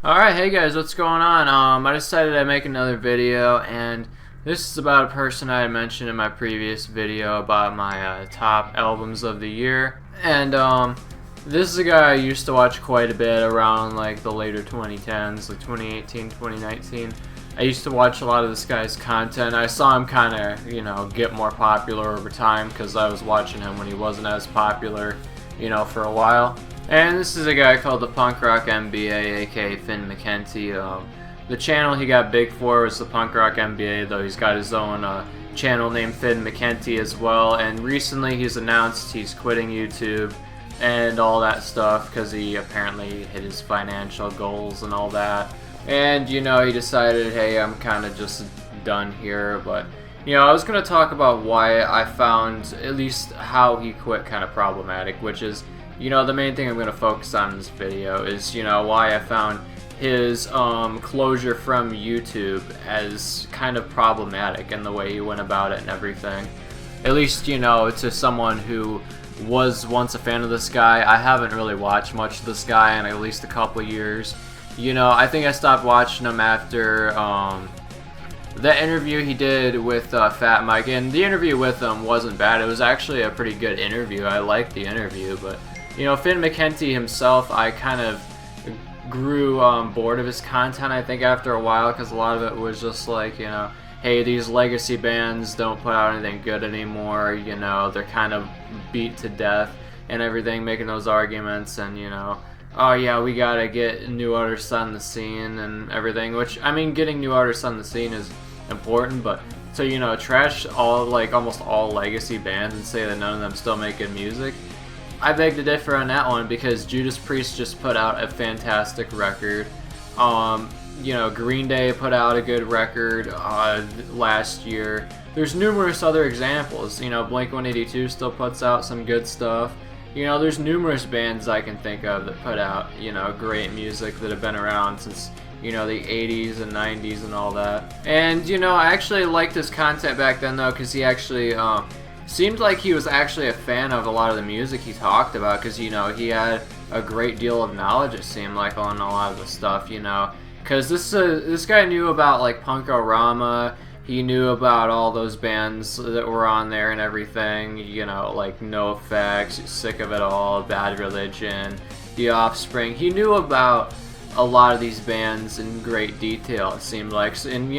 Alright, hey guys, what's going on? I decided I'd make another video, and this is about a person I had mentioned in my previous video about my top albums of the year. And this is a guy I used to watch quite a bit around like the later 2010s, like 2018, 2019. I used to watch a lot of this guy's content. I saw him kind of, get more popular over time because I was watching him when he wasn't as popular, for a while. And this is a guy called the Punk Rock MBA, aka Finn McKenty. The channel he got big for was the Punk Rock MBA, though he's got his own channel named Finn McKenty as well. And recently he's announced he's quitting YouTube and all that stuff because he apparently hit his financial goals and all that. And, he decided, hey, I'm kind of just done here. But, I was going to talk about why I found at least how he quit kind of problematic, which is, the main thing I'm going to focus on in this video is, why I found his closure from YouTube as kind of problematic and the way he went about it and everything. At least, to someone who was once a fan of this guy. I haven't really watched much of this guy in at least a couple years. I think I stopped watching him after the interview he did with Fat Mike, and the interview with him wasn't bad. It was actually a pretty good interview. I liked the interview, but Finn McKenty himself, I kind of grew bored of his content, I think, after a while, because a lot of it was just like, hey, these legacy bands don't put out anything good anymore, they're kind of beat to death and everything, making those arguments, and, oh yeah, we gotta get new artists on the scene and everything, which, I mean, getting new artists on the scene is important, but to, trash almost all legacy bands and say that none of them still make good music, I beg to differ on that one, because Judas Priest just put out a fantastic record. Green Day put out a good record last year. There's numerous other examples. Blink-182 still puts out some good stuff. There's numerous bands I can think of that put out, great music that have been around since, the 80s and 90s and all that. And, I actually liked his content back then, though, because he actually, seemed like he was actually a fan of a lot of the music he talked about, because, he had a great deal of knowledge, it seemed like, on a lot of the stuff, because this guy knew about, like, Punk-O-Rama, he knew about all those bands that were on there and everything, like NoFX, Sick of It All, Bad Religion, The Offspring. He knew about a lot of these bands in great detail, it seemed like, and,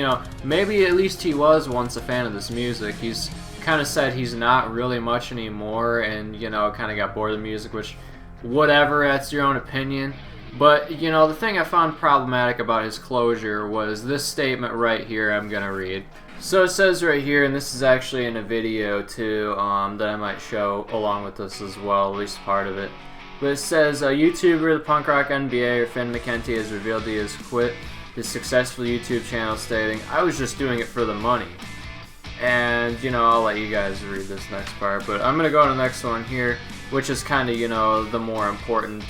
maybe at least he was once a fan of this music. He's kind of said he's not really much anymore, and kind of got bored of the music, which, whatever, that's your own opinion. But the thing I found problematic about his closure was this statement right here. I'm gonna read. So it says right here, and this is actually in a video too, that I might show along with this as well, at least part of it. But it says, YouTuber the Punk Rock MBA, or Finn McKenty, has revealed he has quit his successful YouTube channel, stating, "I was just doing it for the money." And, I'll let you guys read this next part, but I'm going to go to the next one here, which is kind of, the more important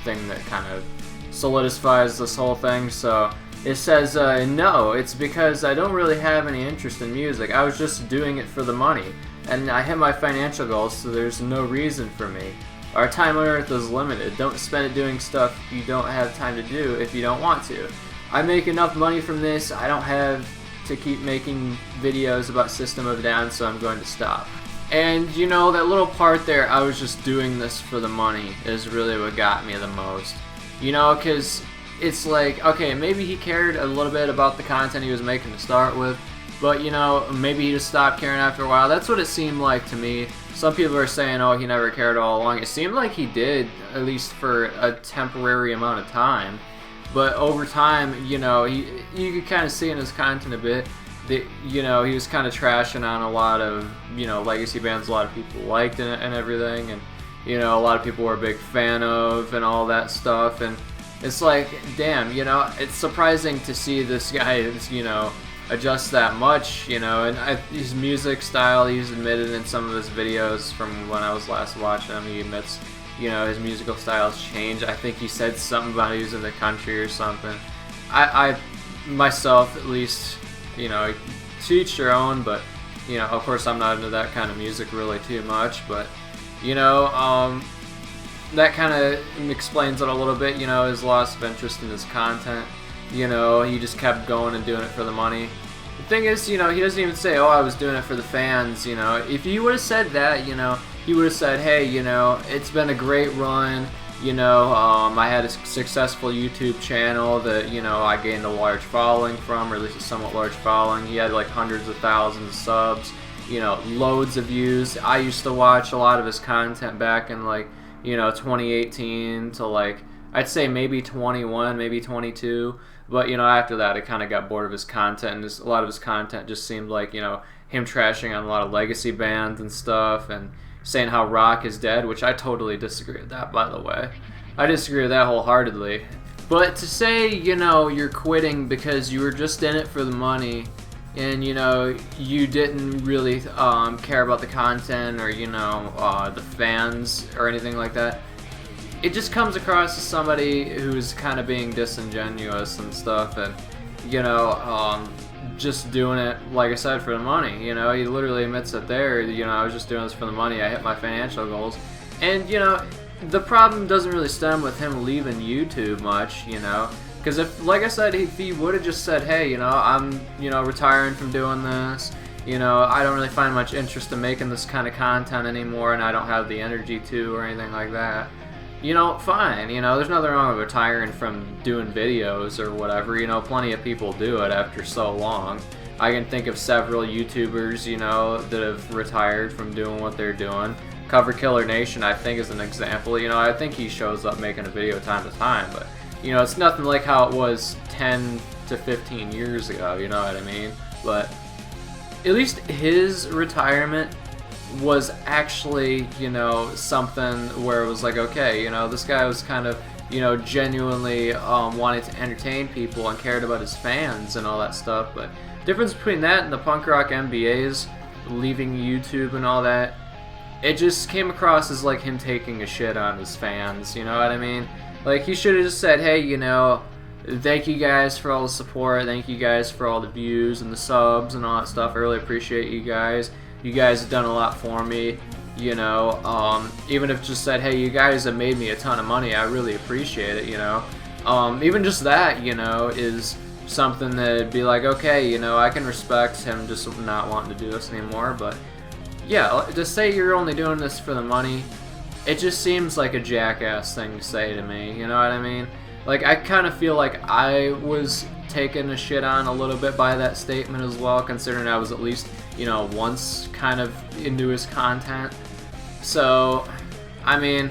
thing that kind of solidifies this whole thing. So, it says, no, it's because I don't really have any interest in music. I was just doing it for the money, and I hit my financial goals, so there's no reason for me. Our time on Earth is limited. Don't spend it doing stuff you don't have time to do if you don't want to. I make enough money from this. I don't have to keep making videos about System of a Down, so I'm going to stop. And that little part there, I was just doing this for the money, is really what got me the most. Because it's like, okay, maybe he cared a little bit about the content he was making to start with, but maybe he just stopped caring after a while. That's what it seemed like to me. Some people are saying, oh, he never cared all along. It seemed like he did, at least for a temporary amount of time. But over time, you could kind of see in his content a bit that, he was kind of trashing on a lot of, legacy bands a lot of people liked and everything. And, a lot of people were a big fan of and all that stuff. And it's like, damn, it's surprising to see this guy, adjust that much, and his music style, he's admitted in some of his videos from when I was last watching him, he admits, his musical style's changed. I think he said something about he was in the country or something. I myself, at least, to each their own, but, of course I'm not into that kind of music really too much, but, that kind of explains it a little bit, you know, his loss of interest in his content. You know, he just kept going and doing it for the money. The thing is, you know, he doesn't even say, oh, I was doing it for the fans, you know. If he would have said that, you know, he would have said, hey, you know, it's been a great run, you know, I had a successful YouTube channel that, you know, I gained a large following from, or at least a somewhat large following. He had like hundreds of thousands of subs, you know, loads of views. I used to watch a lot of his content back in like, you know, 2018 to like, I'd say maybe 21, maybe 22. But, you know, after that, I kind of got bored of his content, and a lot of his content just seemed like, you know, him trashing on a lot of legacy bands and stuff, and saying how rock is dead, which I totally disagree with that, by the way. I disagree with that wholeheartedly. But to say, you know, you're quitting because you were just in it for the money, and, you know, you didn't really care about the content or, you know, the fans or anything like that, it just comes across as somebody who's kind of being disingenuous and stuff, and, you know, just doing it, like I said, for the money. You know, he literally admits it there, you know, I was just doing this for the money, I hit my financial goals. And, you know, the problem doesn't really stem with him leaving YouTube much, you know, because if, like I said, if he would have just said, hey, you know, I'm, you know, retiring from doing this, you know, I don't really find much interest in making this kind of content anymore, and I don't have the energy to, or anything like that, you know, fine, you know, there's nothing wrong with retiring from doing videos or whatever, you know, plenty of people do it after so long. I can think of several YouTubers, you know, that have retired from doing what they're doing. Cover Killer Nation, I think, is an example. You know, I think he shows up making a video time to time, but, you know, it's nothing like how it was 10 to 15 years ago, you know what I mean? But at least his retirement was actually, you know, something where it was like, okay, you know, this guy was kind of, you know, genuinely wanting to entertain people and cared about his fans and all that stuff. But difference between that and the Punk Rock MBAs leaving YouTube and all that, it just came across as like him taking a shit on his fans, you know what I mean? Like, he should have just said, hey, you know, thank you guys for all the support, thank you guys for all the views and the subs and all that stuff, I really appreciate you guys. You guys have done a lot for me, you know, even if just said, hey, you guys have made me a ton of money, I really appreciate it, you know. Even just that, you know, is something that'd be like, okay, you know, I can respect him just not wanting to do this anymore, but yeah, to say you're only doing this for the money, it just seems like a jackass thing to say to me, you know what I mean? Like, I kind of feel like I was taken a shit on a little bit by that statement as well, considering I was at least, you know, once kind of into his content. So, I mean,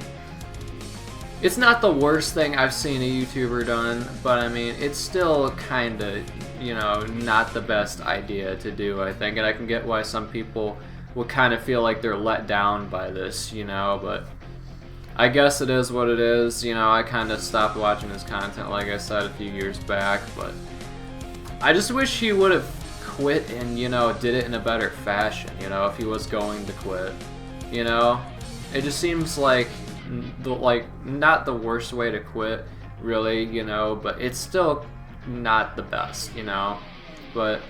it's not the worst thing I've seen a YouTuber done, but I mean, it's still kind of, you know, not the best idea to do, I think, and I can get why some people would kind of feel like they're let down by this, you know, but I guess it is what it is. You know, I kind of stopped watching his content, like I said, a few years back, but I just wish he would have quit and, you know, did it in a better fashion, you know, if he was going to quit, you know. It just seems like, not the worst way to quit, really, you know, but it's still not the best, you know, but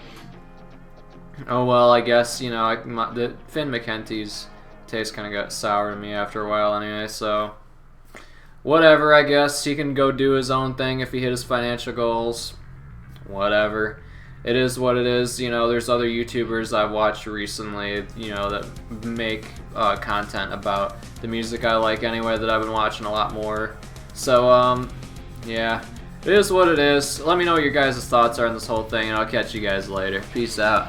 oh well, I guess, you know, the Finn McKenty's taste kind of got sour to me after a while anyway, so whatever, I guess. He can go do his own thing if he hit his financial goals. Whatever. It is what it is. You know, there's other YouTubers I've watched recently, you know, that make content about the music I like anyway, that I've been watching a lot more. So, yeah. It is what it is. Let me know what your guys' thoughts are on this whole thing, and I'll catch you guys later. Peace out.